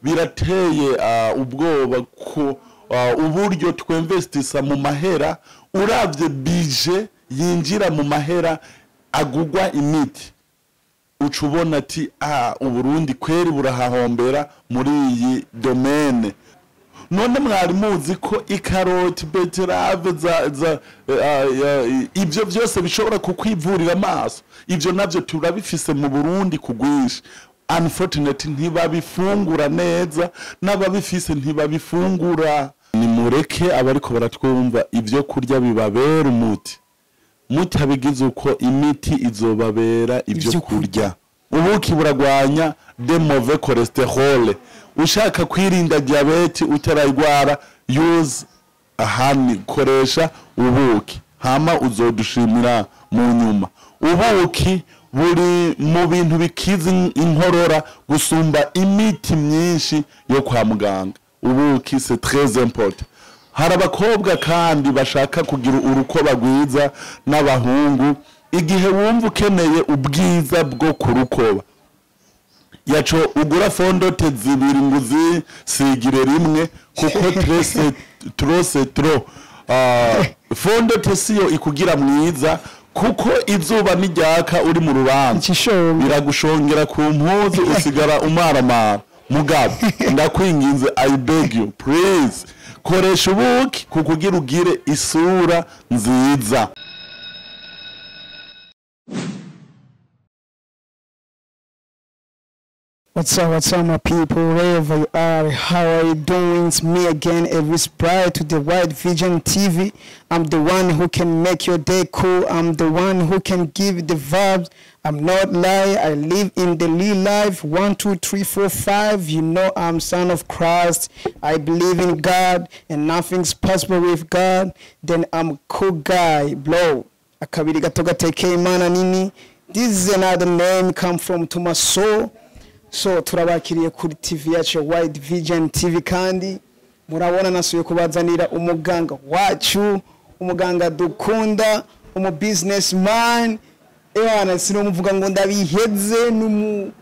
birateye ubwoba ko uburyo twinvestisa mu mahera uravye bije yinjira mu mahera agugwa imiti ucubona ati uburundi kweri burahahombera muri iyi domaine. None mwari muzi ko ikaroti beterave ibyo byose bishobora kukwivurira amaso, ibyo navyo turabifise mu Burundi kugwisha. Unfortunately ntibabifungura neza, n'ababifise ntibabifungura. Nimureke abariko baratwumva ibyo kurya bibabera umuti habigize uko imiti izobabera ibyo kurya. Ubuki buragwanya de mauvais cholesterol. Ushaka kwirinda diabete utarayigwara, use ahani, koresha ubuki hama uzodushimira mu nyuma. Ubuki buri mu bintu bikiza inkorora gusumba imiti myinshi yo kwa muganga. Ubuki c'est très important. Hari abakobwa kandi bashaka kugira urukoba rwiza n'abahungu. Igihe wumva ukeneye ubwiza bwo kurukoba, yaco ugura fondote zibiri nguzi sigire rimwe kuko trop fondote siyo ikugira mwiza kuko izuba nijyaka uri mu rubanza biragushongera ku mpuzu usigara umaramara. Mugabo ndakwinginze, I beg you please, koresha ubuki kukugira ugire isura nziza. What's up, my people, wherever you are, how are you doing? It's me again, Elvis Pride to the White Vision TV. I'm the one who can make your day cool. I'm the one who can give the vibes. I'm not lying. I live in the real life. 1, 2, 3, 4, 5. You know I'm son of Christ. I believe in God, and nothing's possible with God. Then I'm a cool guy, bro. Akabiri gato gateke imana nini. This is another name come from to my soul. So turabakiriye kuri TV yacu White Vision TV, kandi murabona nasuye kubazanira umuganga wacu, umuganga dukunda, businessman. Ewana sinomuvuga ngo ndabiheze, ni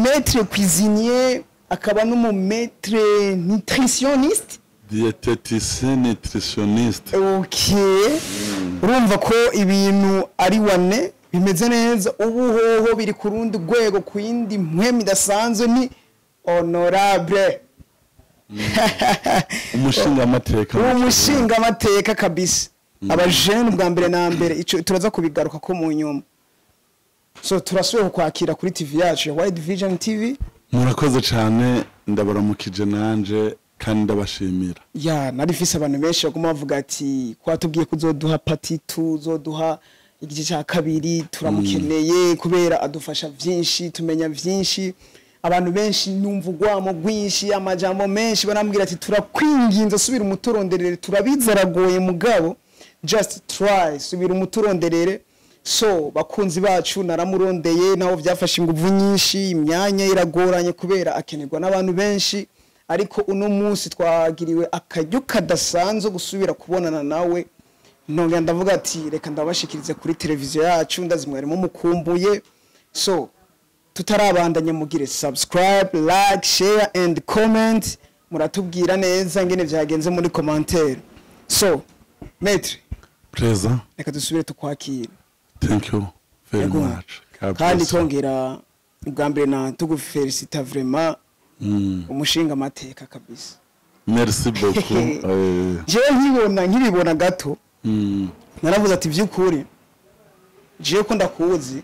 maître cuisinier, akaba maître nutritionniste, diététicien nutritionniste. Okay. Urumva ko ibintu ari wane bimeze neza, ubuhoho biri ku rundi rwego, ku yindi mpwemi idasanzwe, ni honorable umushinga amateka kabisa. Abajene bwa mbere na mbere ico turaza kubigaruka ko mu nyuma. So turasuye kwakira kuri TV yacu White Vision TV. Murakoze cyane, ndabaramukije nanje kandi ndabashimira. Narifise abantu benshi baguma bavuga ati kwatubwiye kuzoduha part 2, uzoduha igice cya kabiri, turamukeneye kubera adufasha byinshi, tumenya byinshi. Abantu benshi numvugwamo gwinshi, amajambo menshi barambwira ati turakwinginze subira umuturonderere, turabizaragoye mugabo just try, subira umuturonderere. So bakunzi bacu naramurondeye, naho byafashe inguvu nyinshi, imyanya iragoranye kubera akenerwa n'abantu benshi, ariko uno munsi twagiriwe akaryo kadasanzwe gusubira kubonana nawe. Nonga ndavuga ati reka ndabashikirize kuri televiziyo yacu, ndazimweremo mukumbuye. So tutarabandanye mugire subscribe, like, share and comment, muratubwira neza ngene vyagenze muri commentaire. So maître Preza, reka dusubire tukwakira. Thank you very much. Kandi twongera ubwa mbere na tugufelicita vraiment umushinga amateka kabisa. Merci beaucoup. Je nkibibona gato naravuze ati byukuri je ko ndakuzi,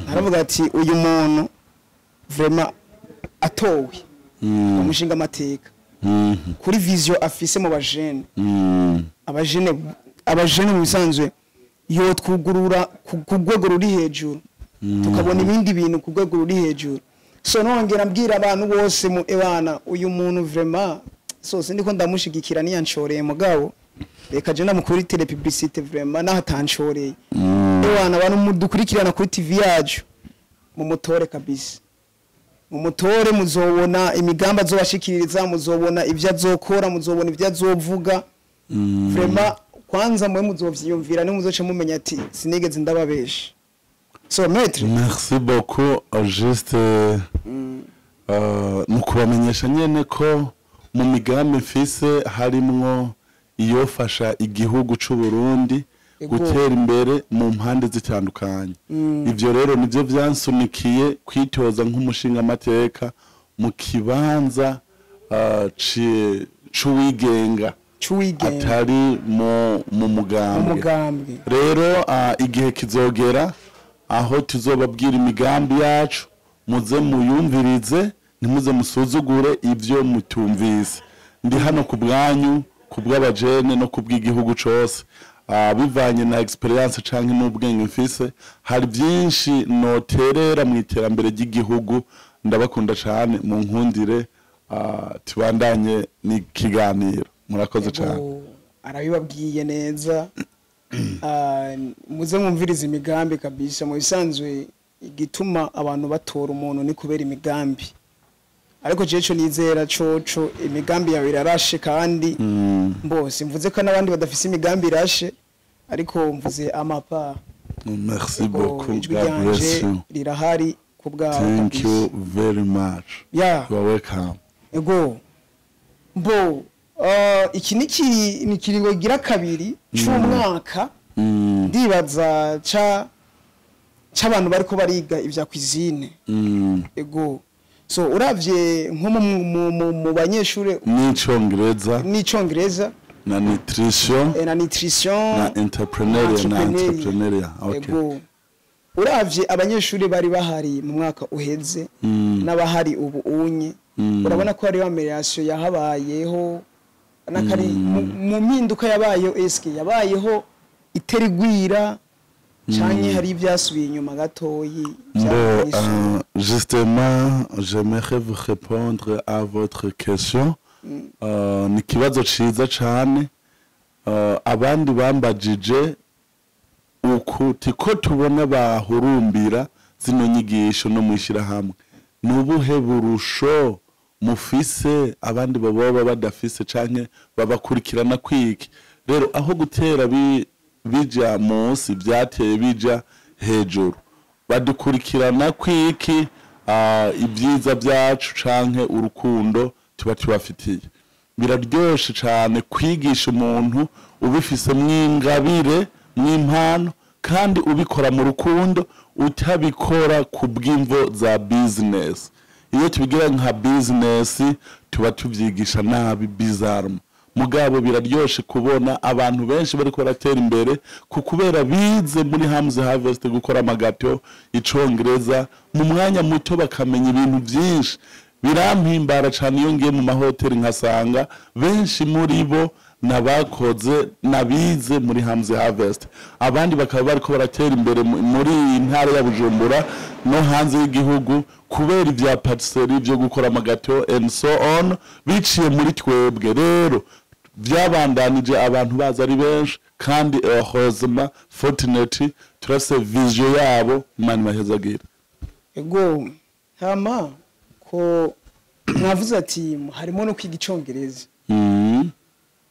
naravuga ati uyu muntu vraiment atowe umushinga amateka kuri vision afise mu bajene. Abajene mu bisanzwe yo twugurura ku rwego ruri hejuru, tukabona ibindi bintu ku rwego ruri hejuru. So nongera mbwira abantu bose mu ebana uyu muntu vraiment so sindiko ndamushigikira niyanshoreye mugabo reka je namukuri tele publicité vraiment nahatanshoreye. Ebana abantu mudukurikirana kuri TV yacu mu mutore kabisa, mu mutore muzobona imigamba azobashikiriza, muzobona ivyo azokora, muzobona ivyo azovuga. Vraiment kwanza mwe muzovyiyumvira ne muzoce mumenya ati sinigeze ndababesha. So maître, merci beaucoup. Juste Nukubamenyesha nyene ko mu migambi mfise harimwo iyofasha igihugu c'u Burundi gutera imbere mu mpande zitandukanye. Ivyo rero nivyo vyansunikiye kwitoza nk'umushinga amateka mu kibanza c'uwigenga atari mu mugambi. Rero igihe kizogera aho tuzobabwira imigambi yacu, muze muyumvirize, ntimuze musuzugure ivyo mutumvise. Ndi hano ku bwanyu, ku bw'abajene no ku bw'igihugu cose. Bivanye na experience canke n'ubwenge mfise, hari byinshi noterera mu iterambere ry'igihugu. Ndabakunda cyane, mu nkundire tubandanye n'ikiganiro. Murakoze cyane. Arabibabwiye neza. Muze mwumviriza imigambi kabisa. Mu bisanzwe igituma abantu batora umuntu ni kubera imigambi, ariko jeco nizera coco imigambi yawe irarashe kandi mbose mvuze ko n'abandi badafise imigambi irashe, ariko mvuze amapa. Merci beaucoup. God bless you. Rirahari kubwa. Thank you very much. Yeah. You are welcome. Ego mbo iki ni kiringo gira kabiri c'umwaka ndibaza c'abantu bariko bariga ivya cuisine. Ego so uravye nko mu banyeshure n'icongereza na nutrition na entrepreneuria. Okay. Ego uravye abanyeshure bari bahari mu mwaka uheze n'abahari ubu unye, urabona ko ari amelioration yahabayeho nakari mu mpinduka yabayeho. Eske yabayeho iterigwira canke hari ivyasubiye inyuma gatoyi? Justement, j'aimerais vous répondre à votre question. Ni kibazo ciza cane. Abandi bambajije ukuti ko tubona bahurumbira zino nyigisho no mwishira hamwe, nubuhe burusho mufise abandi baba badafise canke babakurikirana kwiki? Rero aho gutera bija munsi byateye bija hejuru, badukurikirana kwiki ibyiza byacu canke urukundo tuba tubafitiye. Biraryoshe cyane kwigisha umuntu ubifise mwingabire mwimpano kandi ubikora mu rukundo, utabikora kubw'imvo za business. Iyo tubigira nka business tuba tuvyigisha nabi bizarre. Mugabo biraryoshe kubona abantu benshi bariko baratera imbere kubera bize muri Hamze Harvest gukora amagato icongereza mu mwanya muto bakamenya ibintu byinshi. Birampimbara cyane iyo ngiye mu mahoteli nkasanga benshi muri bo nabakoze nabize muri Hamze Harvest. Abandi bakaba bariko baratera imbere muri intara ya Bujumbura no hanze y'igihugu kubera ibya patisserie byo gukora amagato and so on, biciye muri twebwe. Rero byabandanije abantu baza ari benshi kandi heureusement fortunately turase vision yabo Imana ibahezagira. Ego hama ko mwavuze ati harimo no kwiga icongereza.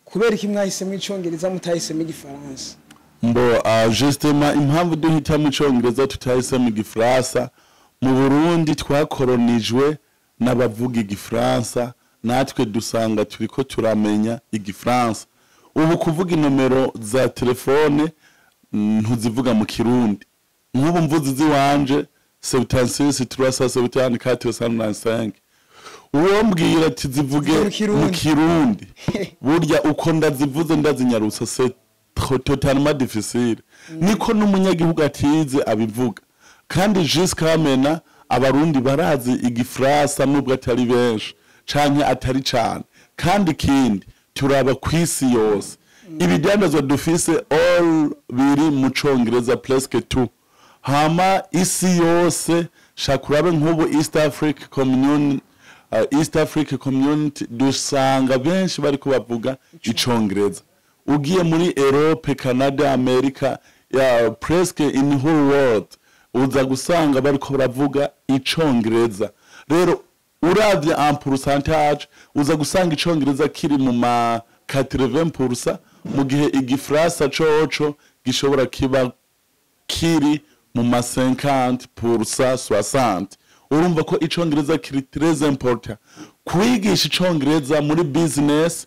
Kubera iki mwahisemo icongereza mutahisemo igifaransa? Justement impamvu duhitamo icongereza tutahisemo igifaransa, mu Burundi twakoronijwe n'abavuga igifaransa, natwe dusanga turiko turamenya igifaransa. Ubu kuvuga inomero za telefone ntuzivuga mu Kirundi. Nk'ubu mvuze ziwanje 76 uwo mbwira ati zivuge mu Kirundi, burya uko ndazivuze ndazinyarutsa c'est totalement difficile. Niko n'umunyagihugu atize abivuga, kandi jusqu'à maintenant abarundi barazi igifaransa nubwo atari benshi canke atari cane. Kandi kindi turaba kwisi yose ibidandazwa dufise all biri mu congereza presque tout. Hama isi yose shakurabe nk'ubu East Africa Community dusanga benshi bariko bavuga icongereza. Ugiye muri Europe, Canada, America, presque in whole world uza gusanga bariko baravuga icongereza. Rero uravye en pourcentage uza gusanga icongereza kiri mu ma 80%, mu gihe igifaransa coco gishobora kiba kiri mu ma 50%, 60%. urumva ko icongereza kiri très important. Kwigisha icongereza muri business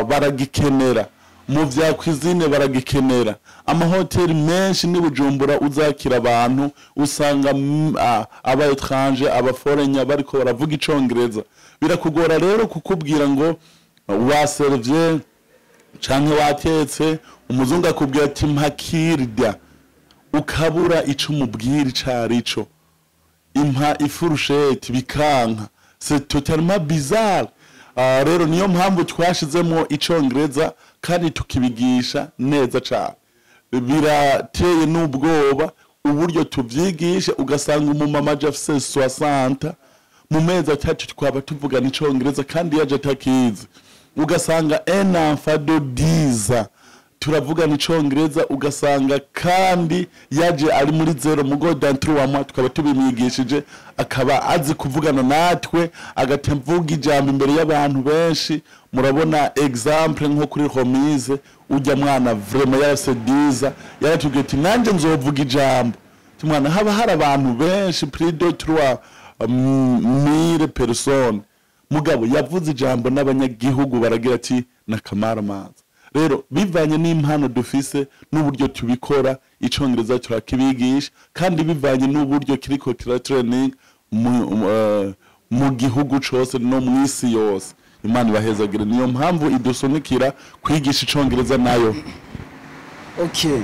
baragikenera, mu vya cuisine baragikenera. Amahoteli menshi ni Bujumbura uzakira abantu usanga aba étranger aba foreigner bariko baravuga icongereza. Birakugora rero kukubwira ngo waservye canke watetse, umuzungu akubwira ati mpakirya, ukabura ico umubwira icarico, impa ifurusheti bikanka. C'est totalement bizarre. Rero niyo mpamvu twashizemo icongereza kandi tukibigisha neza cyane. Birateye n'ubwoba uburyo tuvyigisha, ugasanga umumama aje afise 60 mu mezi atatu twaba tuvugana icongereza kandi yaje atakizi. Ugasanga un enfant de 10 ans turavugana icongereza, ugasanga kandi yaje ari muri 0 mugo d'entrée tukaba tubimwigishije akaba azi kuvugana natwe, agatemvuga ijambo imbere y'abantu benshi. Murabona exemple nko kuri Romise, ujya mwana vraiment yarasediza yaratubwiye ati nanje nzovuga ijambo. Tumwana haba hari abantu benshi plus de 3000 personnes, mugabo yavuze ijambo n'abanyagihugu baragira ati nakamara maza. Rero bivanye n'impano dufise n'uburyo tubikora, icongereza turakibigisha kandi bivanye n'uburyo kiriko kira training mu gihugu cose no mwisi yose. Imana ibahezagire, niyo mpamvu idusunikira kwigisha icongereza nayo. Okay,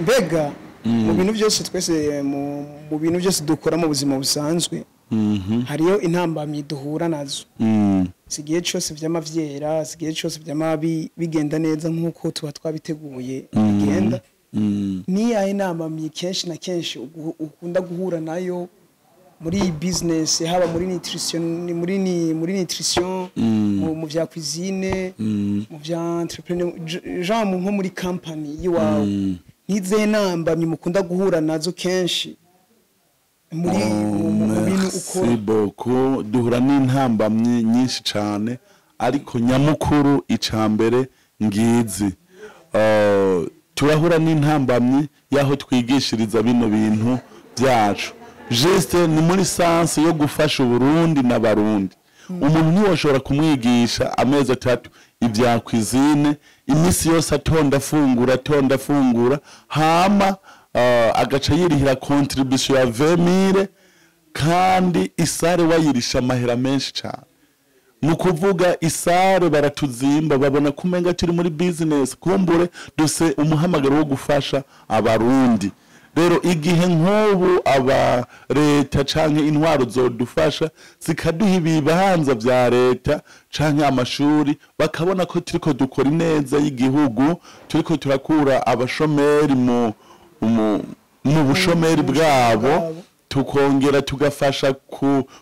mbega mu bintu byose twese mu bintu byose dukora mu buzima busanzwe hariyo intambamyi duhura nazo. Sigiye cyose vy'amavyera, sigiye cyose vy'amabi bigenda neza nkuko tuba twabiteguye bigenda. Ni yahe intambamyi kenshi na kenshi ukunda guhura nayo muri business, haba muri nutrition, muri nutrition, mu vya cuisine, mu vya entrepreneur, genre nko muri company yiwawe? Nize intambamyi mukunda guhura nazo kenshi muri bintu ukora? Siboko duhura n'intambamyi nyinshi cyane, ariko nyamukuru icambere ngizi. Turahura n'intambamyi yaho twigishiriza bino bintu byacu. Juste ni muri sanse yo gufasha Burundi n'abarundi. Umuntu ntiwashobora kumwigisha amezi 3 ibya cuisine, imisi yose atonda fungura hama agaca yirihira contribution ya 20,000 kandi isare wayirisha amahera menshi cyane. Nukuvuga isare baratuzimba, babona kumenga turi muri business, kumbure duse umuhamagaro wo gufasha abarundi. Rero igihe nk'ubu aba leta canke intwaro zodufasha zikaduha ibibanza vya leta canke amashuri, bakabona ko turiko dukora neza y'igihugu, turiko turakura abashomeri mu bushomeri bwabo, tukongera tugafasha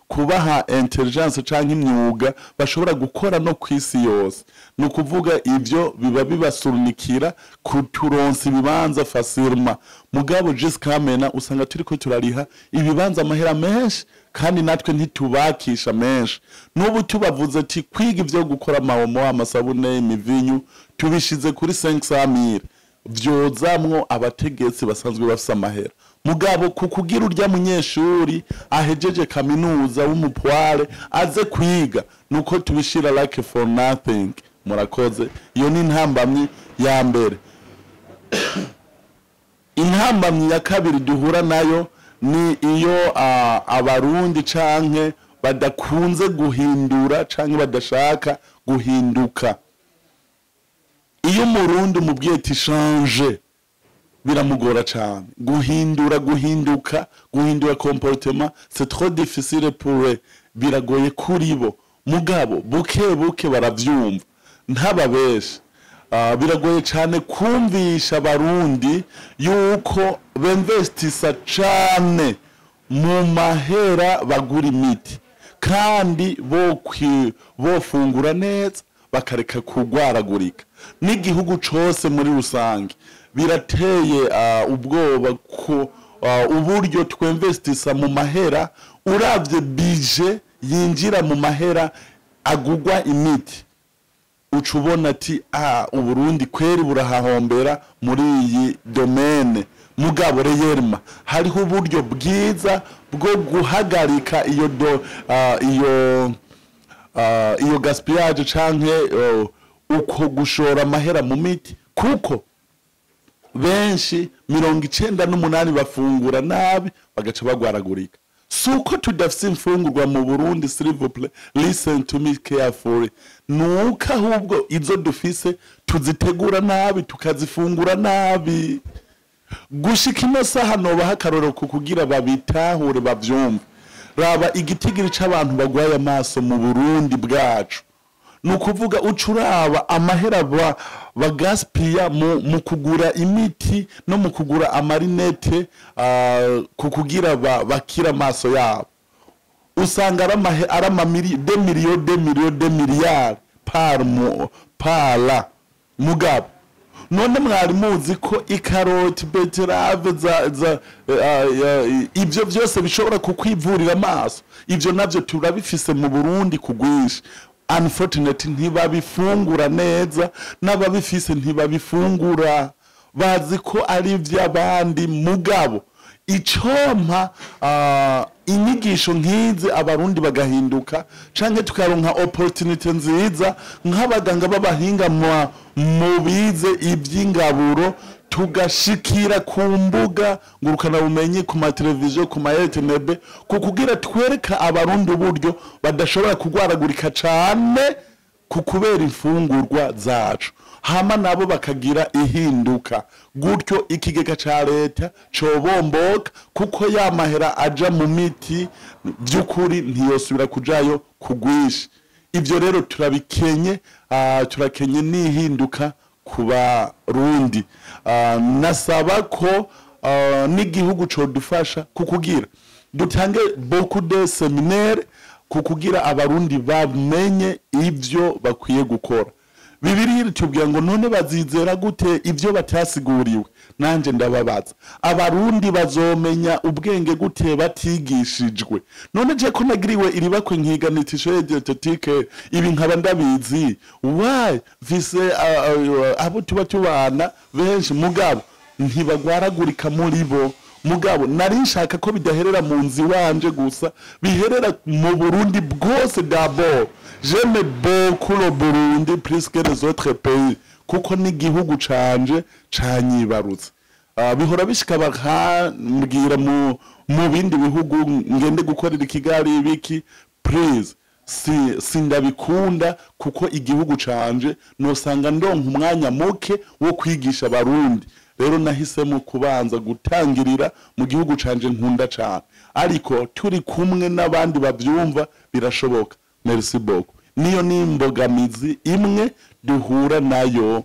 kubaha intelligence canke imyuga bashobora gukora no kwisi yose. Nukuvuga ivyo biba bibasurunikira kuturonsa ibibanza facilement. Mugabo jusqu'à maintenant usanga turiko turariha ibibanza amahera menshi kandi natwe ntitubakisha menshi. Nubu tubavuze ati kwiga ivyo gukora mawomo, amasabune, imivinyu tubishize kuri 500,000, vyozamwo abategetsi basanzwe bafise amahera. Mugabo kukugira urya munyeshuri ahejeje kaminuza w'umupware aze kwiga nuko tubishira like for nothing. Murakoze, iyo ni intambamyi ya mbere. Intambamyi ya kabiri duhura nayo ni iyo abarundi canke badakunze guhindura canke badashaka guhinduka. Iyo umurundi umubwiye ati change biramugora cyane. Guhinduka comportement, c'est trop difficile pour eux, biragoye kuri bo. Mugabo buke baravyumva ntababesha. Biragoye cyane kumvisha abarundi yuko bemvestisa cyane mu mahera bagura imiti kandi bofungura neza bakareka kugwaragurika. N'igihugu cose muri rusange birateye ubwoba ko uburyo twemvestisa mu mahera, uravye budget yinjira mu mahera agugwa imiti, ucubona ati Uburundi kweri burahahombera muri iyi domaine. mugabo reyerma hariho uburyo bwiza bwo guhagarika iyo gaspillage canke uko gushora amahera mu miti kuko benshi 98 bafungura nabi bagaca bagwaragurika suko tudafise imfungurwa mu Burundi s'il vous plaît listen to me carefully nuka ahubwo izo dufise tuzitegura nabi tukazifungura nabi gushika ino saha nobaha akarorero kukugira babitahure bavyumva raba igitigiri c'abantu bagwaye amaso mu Burundi bwacu nukuvuga ucuraba amahera bagaspia mu kugura imiti no mu kugura amarinete kukugira bakira amaso yabo usanga arama de miliyari par mugabo none mwari muzi ko ikaroti beterave ibyo byose bishobora kukwivurira amaso ibyo navyo turabifise mu Burundi kugwisha unfortunately ntibabifungura neza n'ababifise ntibabifungura bazi ko ari ivy'abandi mugabo icompa inyigisho nk'izi abarundi bagahinduka canke tukaronka opportunity nziza nk'abaganga b'abahinga mu bize ivy'ingaburo tugashikira ku mbuga ngurukana bumenyi ku ma televiziyo ku ma YouTube kukugira twereka abarundi uburyo badashobora kugwaragurika cane kukubera imfungurwa zacu hama nabo bakagira ihinduka gutyo ikigega ca leta cobomboka kuko yamahera aja mu miti by'ukuri ntiyosubira kujayo kugwisha ivyo rero turabikenye turakenye nihinduka kuba rundi nasaba ko n'igihugu co dufasha kukugira dutange beaucoup de séminaires kukugira abarundi bamenye ivyo bakwiye gukora Bibiri tubwira ngo none bazizera gute ivyo batasiguriwe nanje ndababaza abarundi bazomenya ubwenge gute batigishijwe none je ko nagiriwe iribakwe nkiganitisho dietetique ibi nkaba ndabizi why vise abo tuba tubana benshi mugabo ntibagwaragurika muri bo mugabo nari nshaka ko bidaherera mu nzi wanje gusa biherera mu Burundi bwose d'abord j'aime beaucoup le Burundi plus que les autres pays kuko ni gihugu canje canyibarutse bihora bishika bakambwira mu bindi bihugu ngende gukorera ikigali ibiki please sindabikunda kuko igihugu canje nosanga ndonka umwanya muke wo kwigisha abarundi rero nahisemo kubanza gutangirira mu gihugu canje nkunda cyane ariko turi kumwe n'abandi bavyumva birashoboka merci beaucoup niyo nimbogamizi imwe duhura nayo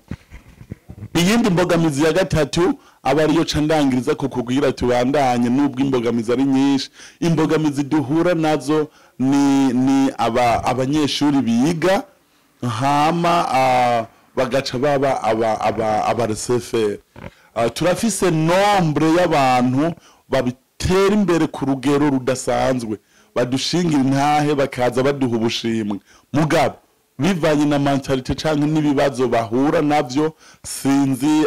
iyindi mbogamizi ya gatatu abariyo candangiriza ko kugira tubandanye nubwo imbogamizi ari nyinshi imbogamizi duhura nazo ni abanyeshuri biga hama bagaca baba abareseferi turafise nombre y'abantu babitera imbere ku rugero rudasanzwe badushingira intahe bakaza baduha ubushimwe mugabo bivanye na mentalite canke n'ibibazo bahura navyo sinzi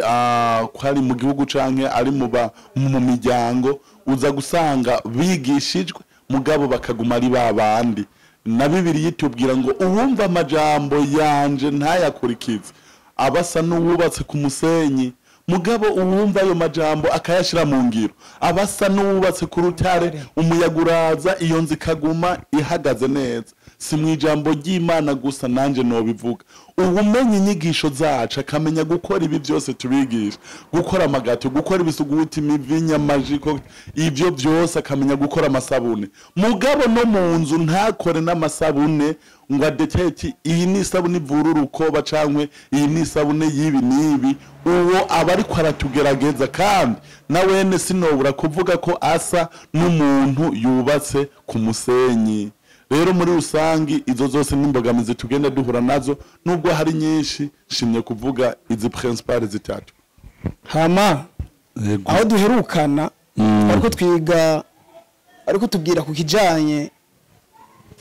ko ari mu gihugu canke ari mu miryango uza gusanga bigishijwe mugabo bakaguma ari babandi na Bibiri yitubwira ngo uwumva amajambo yanje ntayakurikize abasa n'uwubatse ku musenyi mugabo uwumva ayo majambo akayashira mu ngiro abasa n'uwubatse ku rutare umuyaguraza iyo nzi kaguma ihagaze neza si mwijambo ry'Imana gusa nanje no bivuga ubumenyi inyigisho zacu akamenya gukora ibi byose tubigisha gukora amagato gukora ibisuguti imivinya majiko ivyo byose akamenya gukora amasabune mugabo no mu nzu ntakore n'amasabune ngo adeteti iyi ni sabune ivura urukoba cankwe iyi ni sabune yibi nibi uwo abari ko aratugerageza kandi na wene sinobura kuvuga ko asa n'umuntu yubatse ku musenyi rero muri rusangi izo zose n'imbogamizi tugenda duhura nazo nubwo hari nyinshi shimye kuvuga izi principales zitatu hama aho duherukana ariko twiga ariko tubwira ku kijanye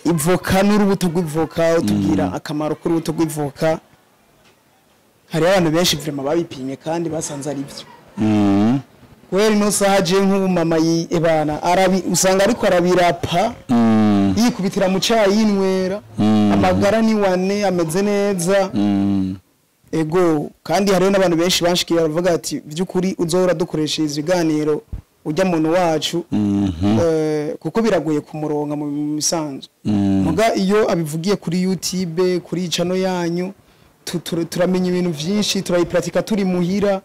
ivoka n'urubuto rw'ivoka tubwira akamaro k'urubuto rw'ivoka hari abantu benshi vraiment babipimye kandi basanze ari byo kweri no saje nk'ubu mama ebana usanga ariko arabirapa yikubitira mu cyayi yinwera amagara ni wane ameze neza ego kandi hariho n'abantu benshi banshikira bavuga ati by'ukuri uzora dukoresha iziganiro ujya muntu wacu kuko biragoye kumuronga mu misanzu muga iyo abivugiye kuri YouTube kuri channel yanyu turamenya ibintu byinshi turayipratika turi muhira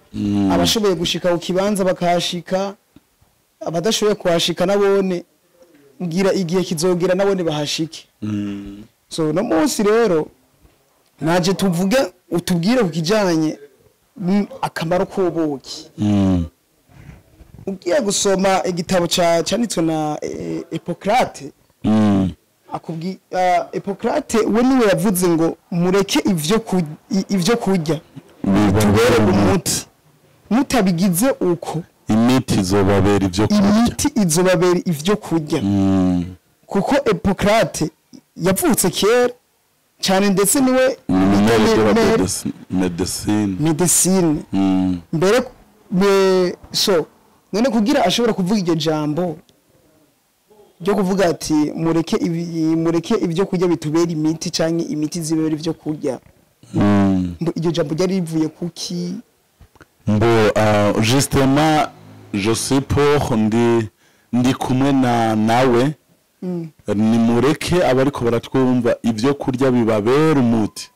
abashoboye gushika ukibanza bakashika abadashoboye kuhashika nabone ngira igihe kizogera nabone bahashike so no munsi rero naje tuvuge utubwire kukijanye akamaro k'ubuki ugiye gusoma igitabo cyanditswe na Hippocrate Hippocrate we niwe yavuze ngo mureke ivyo kurya tubere umuti mutabigize uko imiti izobabera ivyo kurya kuko Hippocrate yavutse kera cyane ndetse niwe medicine mbere so none kugira ashobora kuvuga iryo jambo byo kuvuga ati mureke ibyo kurya bitubera imiti canke imiti zibera ivyo kurya iryo jambo ryari rivuye kuki justement je sais pour ndi kumwe nawe ni mureke abariko baratwumva ivyo kurya bibabera umuti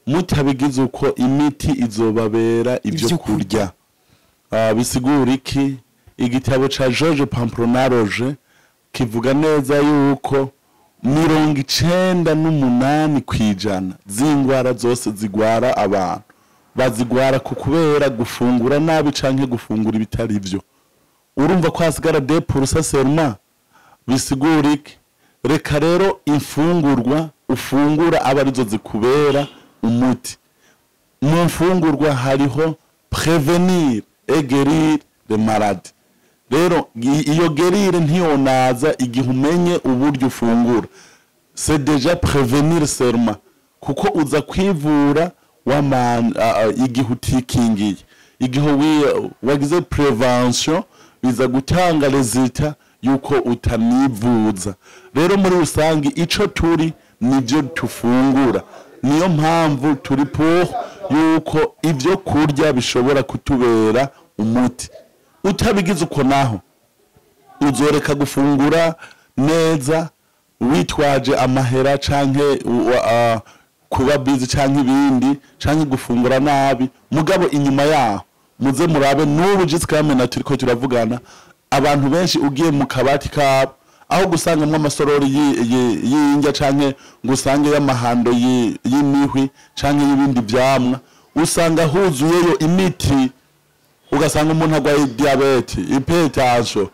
mutabigize uko imiti izobabera ivyo kurya bisigura iki igitabo ca George Pampronaroge kivuga neza yuko 98% kwijana z'ingwara zose zigwara abantu bazigwara kubera gufungura nabi canke gufungura ibitari byo urumva ko hasigara 2% seulement bisigura iki reka rero imfungurwa ufungura abarizo zikubera umuti mu mfungurwa hariho prévenir et guérir les maladies rero iyo guérir ntiyonaza igihe umenye uburyo ufungura c'est déjà prévenir seulement kuko uza kwivura igihe utikingiye igihe wagize prévention biza gutanga resultat yuko utanivuza rero muri rusangi ico turi nivyo tufungura niyo mpamvu turi pour yuko ivyo kurya bishobora kutubera umuti utabigize uko naho uzoreka gufungura neza witwaje amahera canke kuba busy canke ibindi canke gufungura nabi mugabo inyuma yaho muze murabe n'ubu jiskamena turiko turavugana abantu benshi ugiye mu kabati kabo aho gusangamwe amasorori y'injya canke ngusange y'amahando y'imihwi canke y'ibindi vyamwa usanga huzuyeyo imiti ugasanga umuntu agwaye diabete hypertension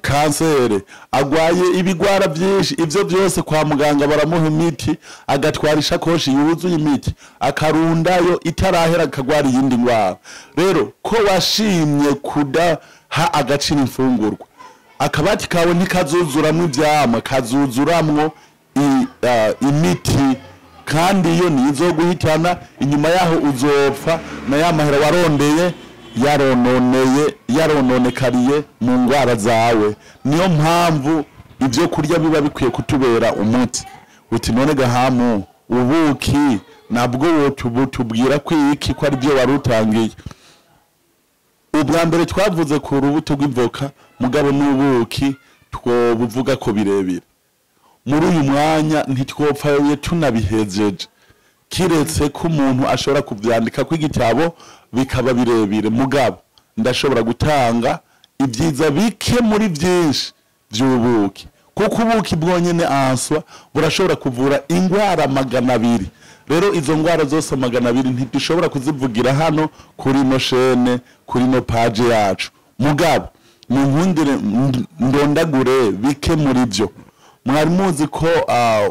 kansere agwaye ibigwara byinshi ivyo byose kwa muganga baramuha imiti agatwara ishakoshi yuzuye imiti akarundayo itarahera akagwara yindi ngwara rero ko washimye kudaha agaciro imfungurwa akabati kawe ntikazuzuramwe ivyama kazuzuramwo imiti kandi iyo nizo guhitana inyuma yaho uzopfa na yamahera warondeye yarononekariye mu ngwara zawe niyo mpamvu ivyo kurya biba bikwiye kutubera umuti uti none gahamu ubuki nabwo tubwira kwiki ko ari byo warutangiye ubwa mbere twavuze ku rubuto rw'ivoka mugabo n'ubuki twobuvuga ko birebire muri uyu mwanya ntitwopfaye tunabihejeje kiretse ko umuntu ashobora kuvyandika kw'igitabo bikaba birebire mugabo ndashobora gutanga ibyiza bike muri byinshi by'ubuki kuko ubuki bwonyene answa burashobora kuvura ingwara 200 rero izo ngwara zose 200 ntidushobora kuzivugira hano kuri no shene kuri no page yacu mugabo mu nkundire ndondagure bike muri byo mwari muzi ko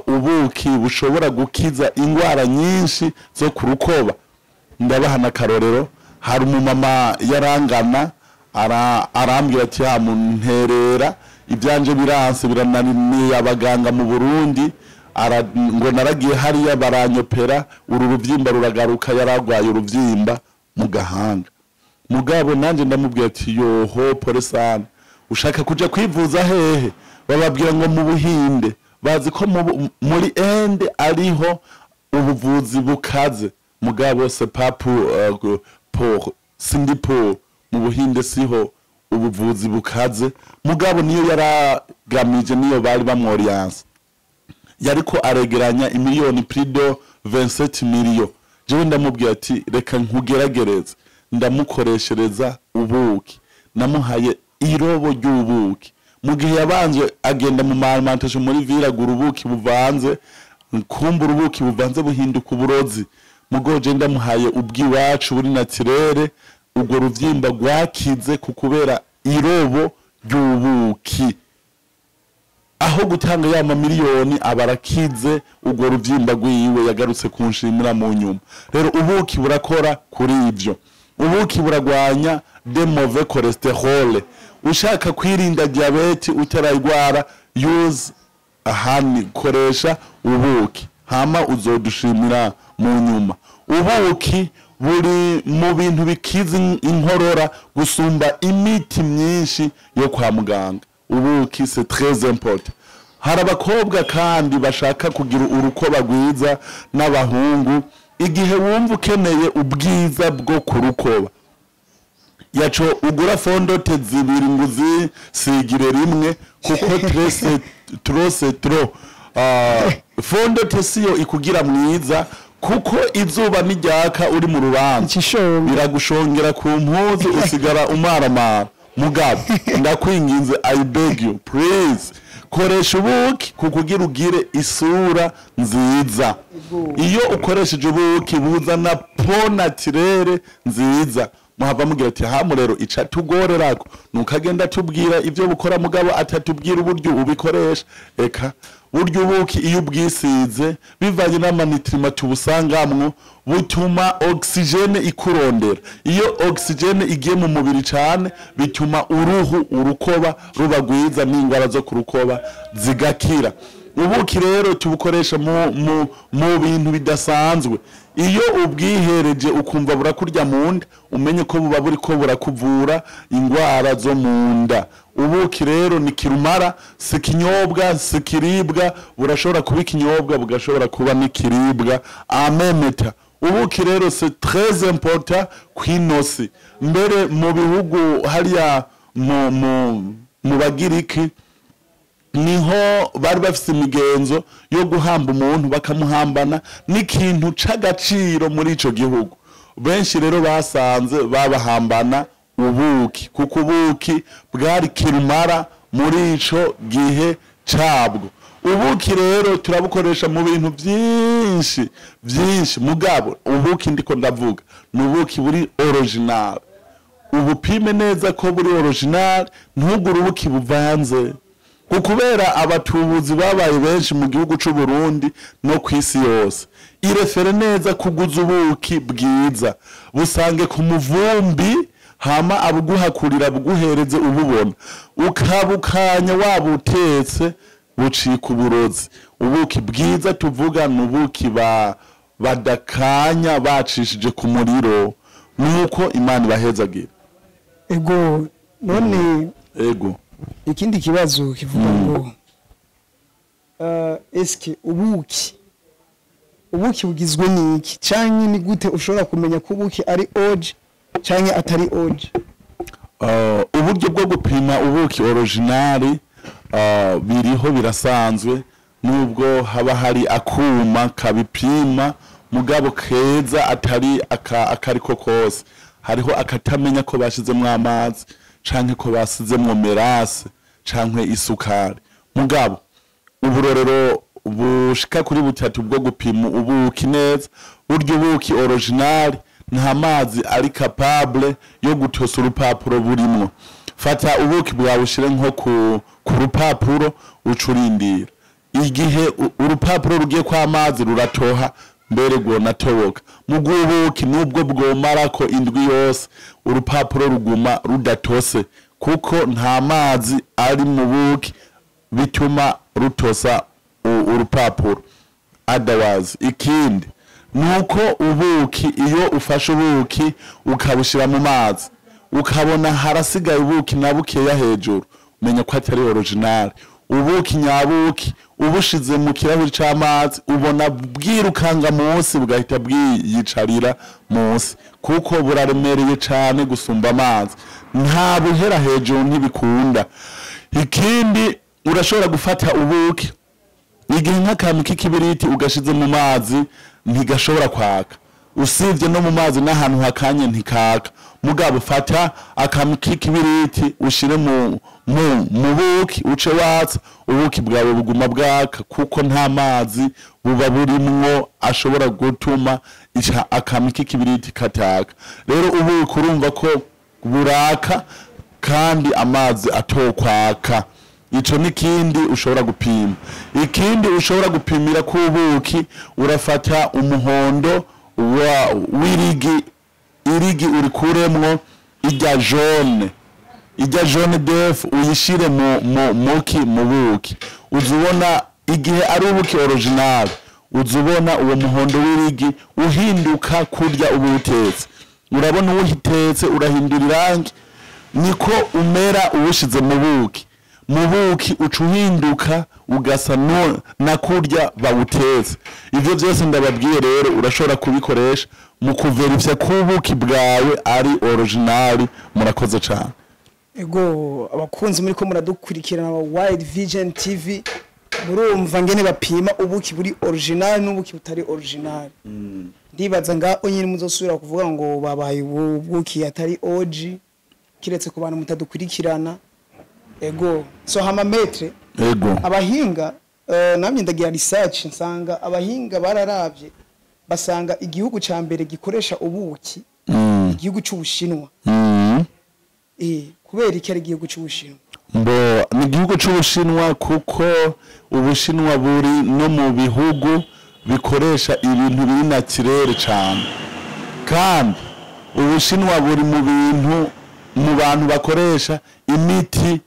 ubuki bushobora gukiza ingwara nyinshi zo kurukoba ndabahana karorero hari umumama yarangana arambwira ati ha munterera ibyanje biranse birananiye abaganga mu Burundi ngo naragiye hariya baranyopera uru ruvyimba ruragaruka yaragwaye uruvyimba mu gahanga mugabo nanje ndamubwira ati yoho pole sana ushaka kuja kwivuza hehe bababwira ngo mu Buhinde bazi ko muri ende ariho ubuvuzi bukaze mugabo c'est pas pour Singapore mu Buhinde siho ubuvuzi bukaze mugabo niyo yaragamije niyo bari bamworiyanse yariko aregeranya imiliyoni prido 27 million jewe ndamubwira ati reka nkugeragereze ndamukoreshereza ubuki namuhaye irobo ry'ubuki mu gihe yabanje agenda mu alimentation muri viragura ubuki buvanze kumbura ubuki buvanze buhinduka uburozi mugoje ndamuhaye ubwiwacu buri naturere ubwo ruvyimba gwakize kukubera irobo ry'ubuki aho gutanga ya miliyoni abarakize ubwo ruvyimba gwiwe yagarutse kunshimira mu nyuma rero ubuki burakora kuri ivyo ubuki buragwanya de mauvais cholesterol ushaka kwirinda diabete utarayigwara use ahani koresha ubuki hama uzodushimira mu nyuma ubuki buri mu bintu bikiza inkorora gusumba imiti myinshi yo kwa muganga ubuki c'est très important hari abakobwa kandi bashaka kugira urukoba rwiza n'abahungu igihe wumva ukeneye ubwiza bwo kurukoba yaco ugura fondote zibiri nguzi sigire rimwe kuko trop fondote siyo ikugira mwiza kuko izuba nijyaka uri mu rubanza biragushongera ku mpuzu usigara umaramara mugabo ndakwinginze I beg you please koresha ubuki kukugira ugire isura nziza iyo ukoresheje ubuki buzana po naturere nziza muhava mugira ati ha murero ica tugorerako nukagenda tubwira ivyo bukora mugabo atatubwira uburyo ubikoresha eka buryo ubuki iyo ubwisize bivanye n'amanitrima tubusangamwo butuma oxygene ikurondera iyo oxygene igiye mu mubiri cyane bituma urukoba rubagwiza n'ingwara zo kurukoba zigakira ubuki rero tubukoresha mu bintu bidasanzwe iyo ubwihereje ukumva burakurya mu nda umenye ko buba buri ko burakuvura ingwara zo mu nda ubuki rero ni kirumara si kinyobwa si kiribwa burashobora kuba ikinyobwa bugashobora kuba n'ikiribwa amemeta ubuki rero c'est très important kwinosi mbere mu bihugu hariya mu bagiriki niho bari bafise imigenzo yo guhamba umuntu bakamuhambana n'ikintu c'agaciro muri ico gihugu benshi rero basanze babahambana ubuki kuko ubuki bwari kirumara muri ico gihe cabwo ubuki rero turabukoresha mu bintu byinshi mugabo ubuki ndiko ndavuga nubuki buri original ubupime neza ko buri original ntugure ubuki buvanze kukubera abatubuzi babaye benshi mu gihugu c'u Burundi no kwisi yose irefere neza kuguza ubuki bwiza busange ku muvumbi hama abuguhakurira buguhereze ububona ukabukanya wabutetse bucika uburozi ubuki bwiza tuvuga nubuki badakanya bacishije ku muriro nuko Imana ibahezagira ego none ego ikindi kibazo kivuga ngo eske ubuki bugizwe n'iki canke ni gute ushobora kumenya ko ubuki ari oje canke atari oje uburyo bwo gupima ubuki originali biriho birasanzwe nubwo haba hari akuma kabipima mugabo keza atari akariko kose hariho akatamenya ko bashizemwe amazi canke ko basizemwe merase canke isukari mugabo uburorero bushika kuri butatu bwo gupima ubuki neza buryo ubuki original nta mazi ari capable yo gutosa urupapuro burimwo fata ubuki bwawe ushire nko ku rupapuro ucurindira igihe urupapuro rugiye kwa amazi ruratoha mbere gonatoboka mugubuki nubwo bwomarako indwi yose urupapuro ruguma rudatose kuko nta mazi ari mu buki bituma rutosa urupapuro otherwise ikindi nuko ubuki iyo ufashe ubuki ukabushira mu mazi ukabona harasigaye ubuki na bukeya hejuru umenya ko atari original. Ubuki nyabuki ubushize mu kirahuri c'amazi ubona bwirukanga munsi bugahita bwiyicarira munsi kuko buraremereye cane gusumba amazi, nta buhera hejuru ntibikunda. Ikindi urashobora gufata ubuki igihe nk'akantu k'ikibiriti ugashize mu mazi ntigashobora kwaka, usivye no mu mazi n'ahantu hakanye ntikaka. Mugabo fata akantu k'ikibiriti ushire mu buki uce watsa ubuki bwawe buguma bwaka kuko nta mazi buba burimwo ashobora gutuma akantu k'ikibiriti kataka. Rero ubuki urumva ko buraka kandi amazi atokwaka. Ico nikindi ushobora gupima. Ikindi ushobora gupimira ku buki urafata umuhondo wirigi urikuremwo ijya jaune def uyishire mu buki uzubona igihe ari ubuki original uzubona uwo muhondo wirigi uhinduka kurya ubutetse. Urabona uwuhitetse urahindura irangi niko umera uwushize mu buki ucuhinduka ugasa na kurya bawutetse. Ivyo byose ndababwiye rero urashobora kubikoresha mu kuverifya kubuki bwawe ari original. Murakoze cyane. Ego abakunzi muri ko muradukurikirana Wide Vision TV murumva ngene bapima ubuki buri original n'ubuki butari original. Ndibaza ngaho nyine muzosubira kuvuga ngo babaye ubuki atari OG kiretse ku bantu mutadukurikirana. Ego so hama metre ego abahinga namye ndagira research nsanga abahinga bararavye basanga igihugu ca mbere gikoresha ubuki igihugu c'Ubushinwa. Kubera iki ari igihugu c'Ubushinwa? Ni igihugu c'Ubushinwa kuko Ubushinwa buri no mu bihugu bikoresha ibintu biri naturel cyane, kandi Ubushinwa buri mu bintu mu bantu bakoresha imiti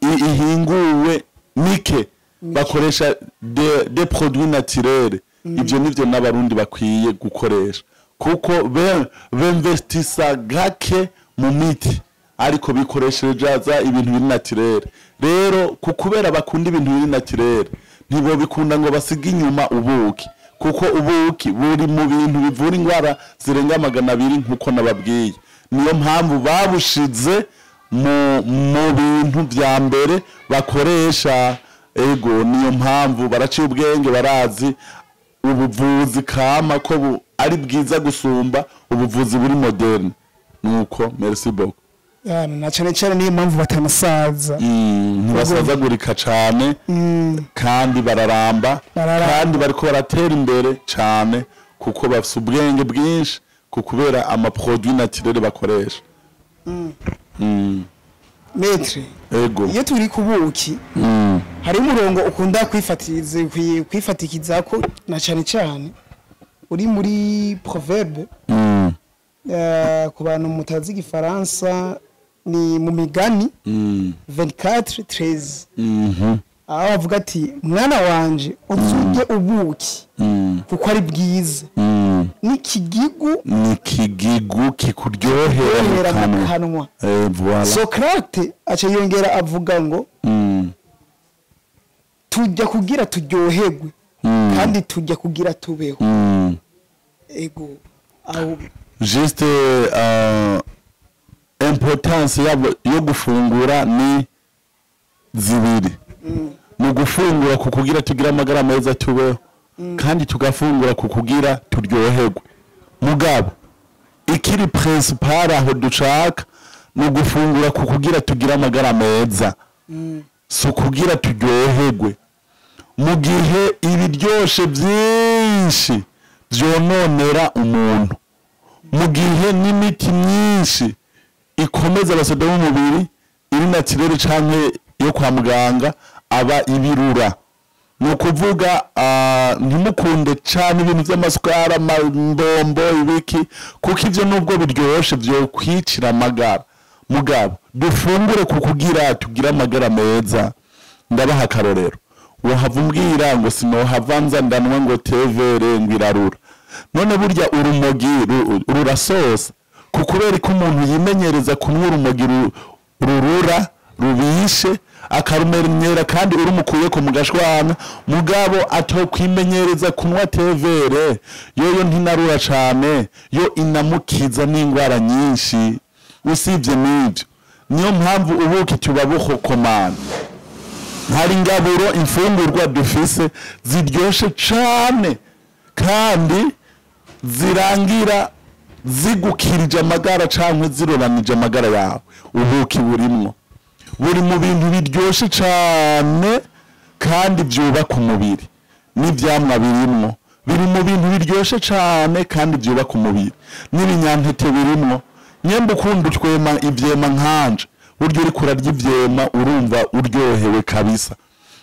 ihinguwe mike bakoresha de produits naturels. Ibyo nivyo n'abarundi bakwiye gukoresha kuko bemvestisa gake mu miti ariko bikoresheje ibintu biri naturel. Rero kukubera bakunda ibintu biri naturel ntibo bikunda ngo basiga inyuma ubuki kuko ubuki buri mu bintu bivura ingwara zirenga 200 nkuko nababwiye. Niyo mpamvu babushize mu bintu bya mbere bakoresha. Ego niyo mpamvu baraciye ubwenge barazi ubuvuzi kama ko ari bwiza gusumba ubuvuzi buri moderne. Nuko merci beaucoup. Na cyane niyo mpamvu batanasaza. Ntibasazagurika cyane kandi bararamba kandi bariko baratera imbere cyane kuko bafite ubwenge bwinshi kukubera ama produits naturels bakoresha. Metre ego iyo turi kubuki hari umurongo ukunda kwifatikiza ko na cyane uri muri proverbe ku bantu mutazi igifaransa ni mu migani 24:13 aho avuga ati mwana wanje uzurye ubuki kuko ari bwiza n'ikigigu kikuryohera mu kanwa. Voilà. Socrate aca yongera avuga ngo tujya kugira turyoherwe kandi tujya kugira tubeho. Ego aho juste importance yo gufungura ni zibiri. Mu gufungura kukugira tugira amagara meza tubeho kandi tugafungura kukugira turyoherwe. Mugabo ikiri principal aho dushaka no gufungura kukugira tugira amagara meza so kugira turyoherwe. Mu gihe ibiryoshe byinshi byononera umuntu, mu gihe n'imiti myinshi ikomeza abasoda b'umubiri iri naturel canke yo kwa muganga aba ibirura. Nukuvuga ntimukunde cyane ibintu by'amasukari amabombo ibiki kuko ivyo nubwo biryoshe byo kwicira amagara. Mugabo dufungure kukugira tugira amagara meza. Ndabaha akarorero wohava umbwira ngo sinohavanza ndanwa ngo tevere ngwirarura. None burya urumogi rurasosa kubera ko umuntu yimenyereza kunywa urumogi rurura rubishe akarumenyera kandi urumukuye ko mugashwana mugabo atokwimenyereza kunywa tevere yoyo ntinarura cyane yo inamukiza n'ingwara nyinshi usibye n'ibyo niyo mpamvu ubuki tubabuho komana hari ingaburo imfungurwa dufise ziryoshe cyane kandi zirangira zigukirije amagara cyangwa ziroranije amagara yawe ubuki burimwo buri mu bintu biryoshe cyane kandi byubaka umubiri n'ivyamwa birimwo biri mu bintu biryoshe cyane kandi byubaka umubiri n'ibinyantete birimwo nyemba ukunda utwema ivyema nkanje buryo uri kurarya ivyema urumva uryohewe kabisa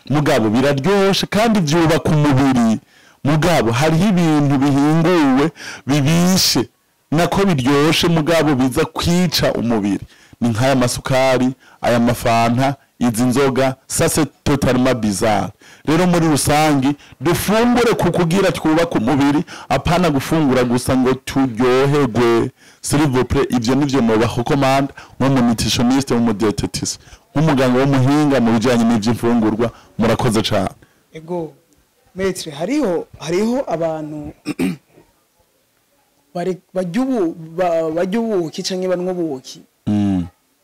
mugabo biraryoshe kandi byubaka umubiri mugabo hariho ibintu bihinguwe bibishe nako biryoshe mugabo biza kwica umubiri ni nk'aya masukari aya mafanta izi nzoga sase totalement bizarre rero muri rusangi dufungure kukugira twubaka umubiri apana gufungura gusa ngo turyoherwe s'il vous plaît ivyo nivyo mubaho commande nko mu nutritioniste mu dietetics nk'umuganga wo muhinga mu bijanye n'ivy'imfungurwa murakoze cyane ego metre hariho abantu bajya ubuki canke banwa ubuki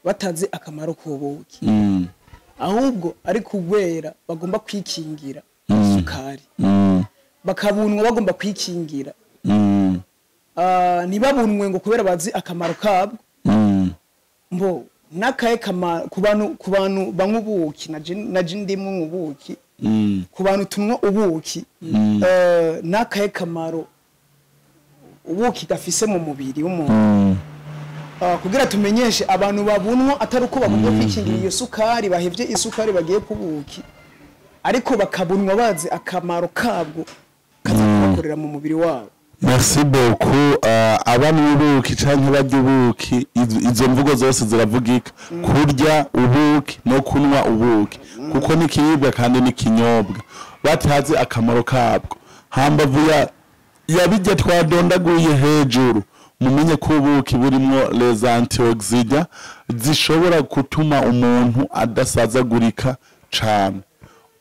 batazi akamaro k'ubuki ahubwo ari kubera bagomba kwikingira isukari bakabunwa bagomba kwikingira ntibabunwe ngo kubera bazi akamaro kabwo mbo nakaye kamaro ku bantu banywa ubuki naje ndimwe ubuki ku bantu tunywa ubuki nakaye kamaro ubuki gafise mu mubiri w'umuntu kugira tumenyeshe abantu babunwa atari uko bagomba kwikingira iyo sukari bahevye isukari bagiye kubuki ariko bakabunwa bazi akamaro kabwo kaza kubakorera mu mubiri wabo. Merci beaucoup. Abantu ubuki canke barya ubuki izo mvugo zose ziravugika kurya ubuki no kunwa ubuki kuko ni kiribwa kandi ni kinyobwa batazi akamaro kabwo hambavu yabijya twadondaguye hejuru mumenye ko ubuki burimo les antioxidants zishobora gutuma umuntu adasazagurika cyane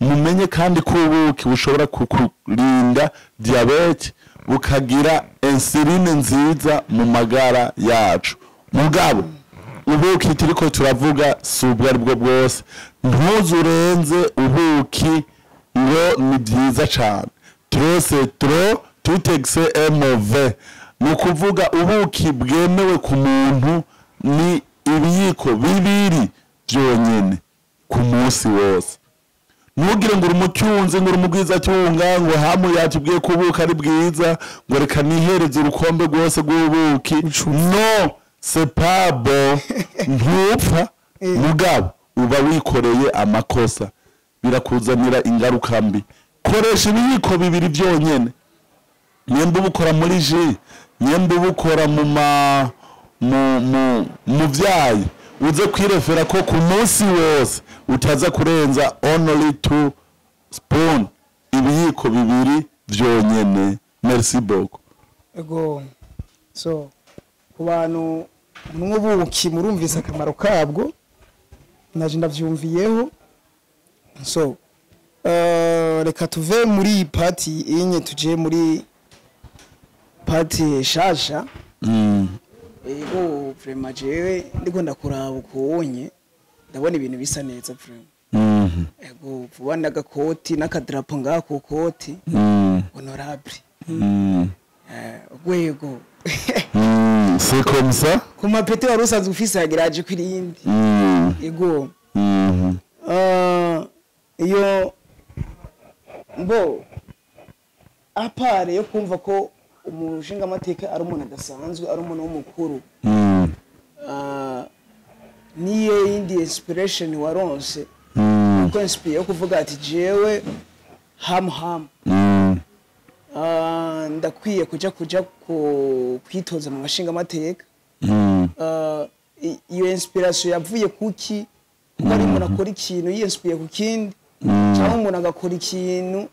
mumenye kandi ko ubuki bushobora kukurinda diabete bukagira insuline nziza mu magara yacu mugabo ubuki turiko turavuga subwa aribwo bwose ntuzurenze ubuki ngo ni byiza cyane trop trop tout excès est mauvais nukuvuga ubuki bwemewe ku muntu ni ibiyiko bibiri byonyene ku munsi wose ntugire ngo urumucyunze ngo urumugwiza cyunga ngo hamu yatubwiye ko ubuki ari bwiza ngo reka nihereze urukombe rwose rw'ubuki no c'est pas bon ntupfa mugabo uba wikoreye amakosa birakuzanira ingaruka mbi koresha ibiyiko bibiri byonyene nyemba ubukora muri ji nyemba ubukora mu vyayi uze kwirefera ko ku munsi wose utaza kurenza only 2 spoon ibiyiko bibiri vyonyene. Merci beaucoup. Ego so ku bantu mw'ubuki murumvise akamaro kabwo naje ndavyumviyeho so reka tuve muri party inye tuje muri party shasha ego vraiment jewe ndiko ndakuraba ukonye ndabona ibintu bisa neza vraiment ego vuba agakoti n'akadrapo ngako koti honorable gwego c'est comme ça kuma pete warusanzwe ufise yagiraje kwirindi ego iyo mbo apare yo kumva ko umushinga amateka ari umuntu adasanzwe ari umuntu w'umukuru niye indi inspiration waronse ko inspire yo kuvuga ati jewe ham ndakwiye kuja kwitoza mu mashinga amateka iyo inspiration yavuye kuki kuko ari umuntu akora ikintu yinspire ku kindi cyangwa umuntu agakora ikintu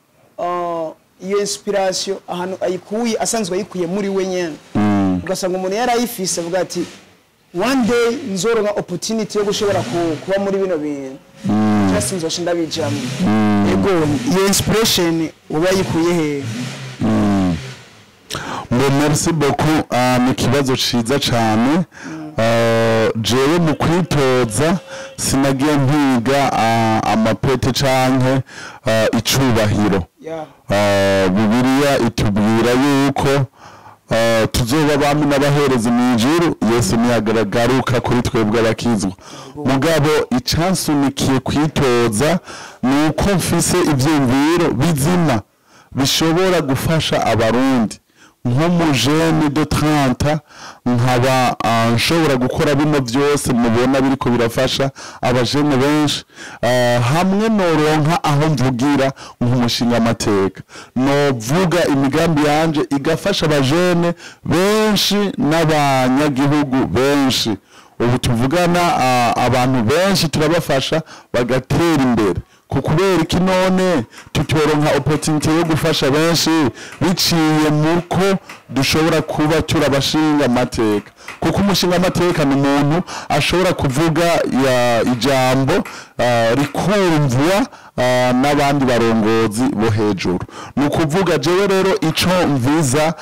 iyo inspiration ahantu ayikuye asanzwe ayikuye muri we nyene ugasanga umuntu yarayifise avuga ati one day nzoronka opportunity yo gushobora kuba muri bino bintu just nzoca ndabijamwe ego iyo inspiration uba yikuye he merci beaucoup ni kibazo ciza cyane jewe mu kwitoza sinagiye mpiga amapete canke icubahiro Bibiliya itubwira yuko tuzoba bami n'abahereza mw'ijuru Yesu niyagaragaruka kuri twebwe abakizwa mugabo icansunikiye kwitoza nuko mfise ivyumviro bizima bishobora gufasha abarundi nk'umujeni de 30 nkaba nshobora gukora bino byose mubona biriko birafasha abajene benshi hamwe noronka aho mvugira nk'umushinga amateka novuga imigambi yanje igafasha abajene benshi n'abanyagihugu benshi ubu tuvugana abantu benshi turabafasha bagatera imbere kubera iki none tutoronka opportunity yo gufasha benshi biciye muko dushobora kuba turabashinga amateka kuko umushinga amateka ni umuntu ashobora kuvuga ijambo rikumvwa n'abandi barongozi bo hejuru nukuvuga jewe rero ico mviza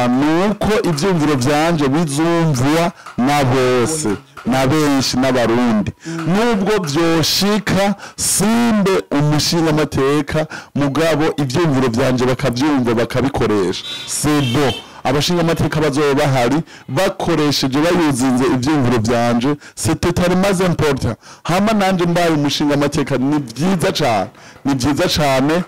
nuko ivyumviro vyanje bizumvwa na bose na benshi n'abarundi nubwo byoshika simbe umushinga amateka mugabo ivyumviro vyanje bakavyumva bakabikoresha sebo abashinga amateka bazoba bahari bakoresheje bayuzinze ivyumviro vyanje c'était tellement important hama nanje mbaye umushinga amateka ni vyiza cane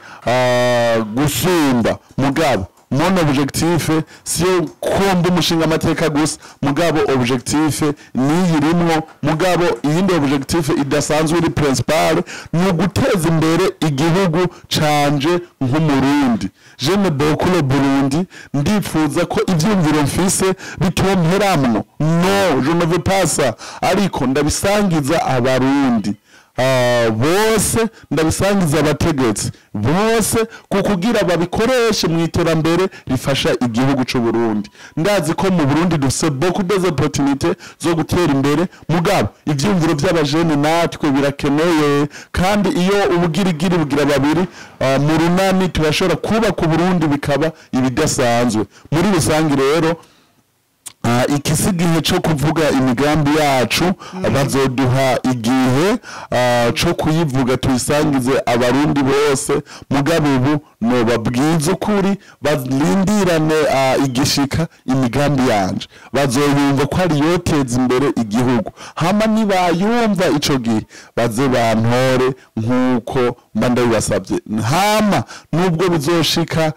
gusumba mugabo mon objectif siyo kumba umushinga amateka gusa mugabo objectif niyirimwo mugabo iyindi objectif idasanzwe iri principal ni guteza imbere igihugu canje nk'umurundi j'aime beaucoup le Burundi ndifuza ko ivyumviro mfise bitomperamwo no je ne veux pas ça ariko ndabisangiza abarundi bose ndabisangiza abategetsi bose kukugira babikoreshe mu iterambere rifasha igihugu c'u Burundi ndazi ko mu Burundi dufise beaucoup des opportunités zo gutera imbere mugabo ivyumviro by'abajene natwe birakeneye kandi iyo ubugirigiri bugira babiri mu runani turashobora kuba ku Burundi bikaba ibidasanzwe muri rusangi rero ikisigihe cyo kuvuga imigambi yacu bazoduha igihe cyo kuyivuga tuyisangize abarundi bose mugabo ubu no babwiza ukuri balindirane igishika imigambi yanje bazoyumva ko ari yoteza imbere igihugu hama nibayumva ico gihe baze bantore nkuko mbanda bibasabye hama nubwo bizoshika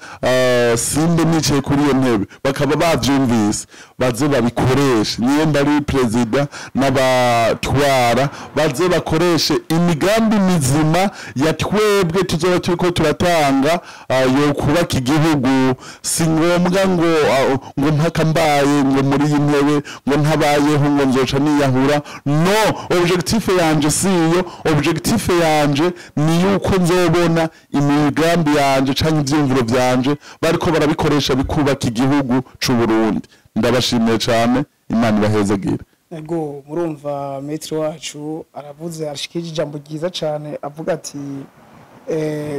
simbe nicaye kuri iyo ntebe bakaba bavyumvise baze babikoreshe niyo mbari president n'abatwara baze bakoreshe imigambi mizima ya twebwe tuzoba turiko turatanga yo kubaka igihugu si ngombwa ngo mpaka mbaye ngo muri iyi ntebe ngo ntabayeho ngo nzoca niyahura no objectif yanje siyo objectif yanje ni yuko nzobona imigambi yanje canke ivyumviro vyanje bariko barabikoresha bikubaka igihugu c'u Burundi ndabashimiye cyane Imana ibahezagira ego murumva metri wacu aravuze arashikije ijambo ryiza cyane avuga ati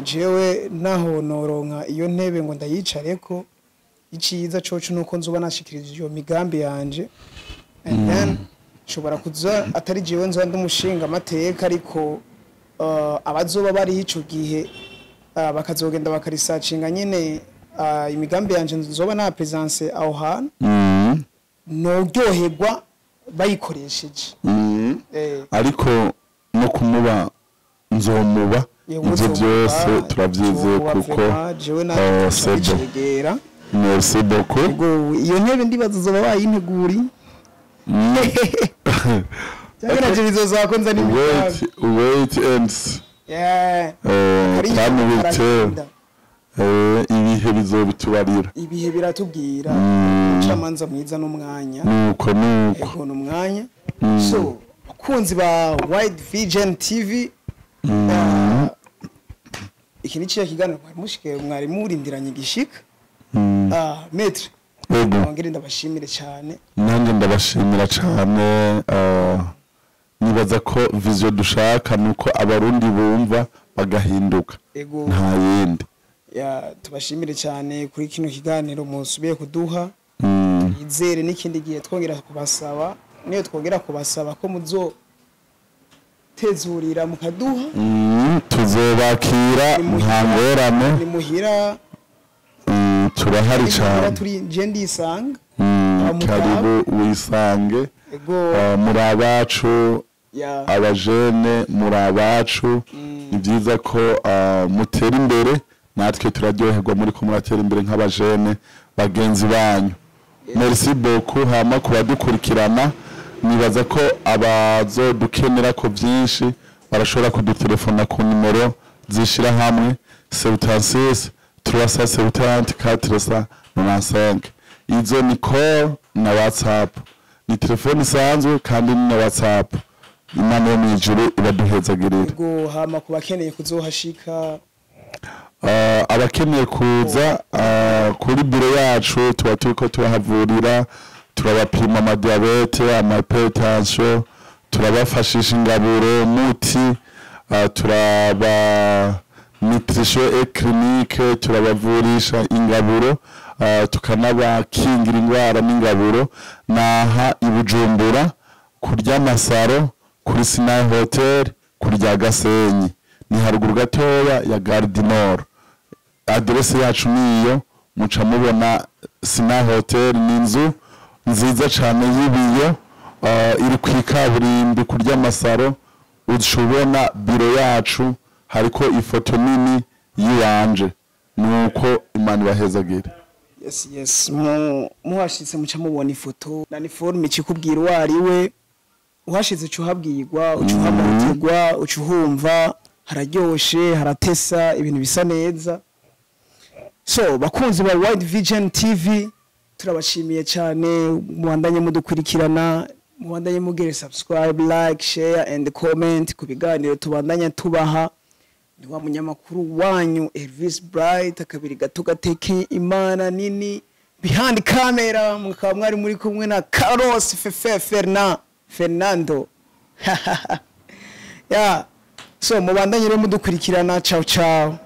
jewe naho noronka iyo ntebe ngo ndayicareko iciza coco nuko nzuba nashikirije iyo migambi yanje and then shobora kuza atari jewe nzo ndamushinga amateka ariko abazoba bari ico gihe bakazogenda bakarisacinga nyene imigambi yanje nzoba na presence aho hantu noryoherwa bayikoresheje ariko no kumuba nzomuba ivyo byose turavyize kuko sebo merci beaucoup iyo ntebe ndibaza zoba bayinteguri cyangwa nje bizoza nza n'imigambi wait and ibihe bizobitubarira ibihe biratubwira camanza mwiza n'umwanya nuko n'umwanya so akunzi ba Wide Vision TV iki ni cyo kiganiro mwari murindiranye gishika maître Ngire ndabashimire cyane. Nanjye ndabashimira cyane nibaza ko vision dushaka nuko abarundi bumva bagahinduka nta yindi. Tubashimire cyane kuri kino kiganiro musubiye kuduha. Izere n'ikindi gihe twongera kubasaba niyo twongera kubasaba ko muzo tezurira mukaduha tuzobakira nta ngorane ni muhira turahari cyane turi je ndisanga karibu wisange muri abacu abajene muri abacu ni byiza ko mutera imbere natwe turaryoherwa muri ko muratera imbere nk'abajene bagenzi banyu. Merci beaucoup hama kubadukurikirana nibaza ko abazodukenera ko byinshi barashobora kudutelefona ku numero zishira hamwe 76 370 495. Izo ni call na WhatsApp, ni telefone isanzwe kandi ni na WhatsApp. Imana yo mwijuru ibaduhezagirira. Yego hama kubakeneye kuzohashika abakeneye kuza kuri biro yacu tuba turiko turahavurira, turabapima amadiabete, amahypertension, turabafashisha ingaburo, muti, turaba nutrition et clinique, turabavurisha ingaburo, tukanabakingira ingwara n'ingaburo. Naha i Bujumbura kurya Masaro kuri Sinai Hotel kurya Gasenyi ni haruguru gatoya ya Gare du Nord. Adresse yacu niyo muca mubona Sinai Hotel, ni inzu nziza cyane y'ibiyo iri ku ikaburimbi kurya Masaro. Ushobona biro yacu hariko ifoto nini yiwanje nuko Imana ibahezagire. Yes muhashitse muca mubona ifoto na uniforme ikikubwira wariwe uhashitse cuhabwirwa ucuhamutirwa ucuhumva hararyoshe haratesa ibintu bisa neza. So bakunzi ba Wide Vision TV turabashimiye cyane muwandanye mudukurikirana, muwandanye mugere subscribe, like, share and comment ku biganiro tubandanya tubaha. Ni wa munyamakuru wanyu Elvis Bright akabiri gato gateke Imana nini behind camera, mukaba mwari muri kumwe na Carlos Fernando. So mubandanye rero mudukurikirana. Ciao ciao.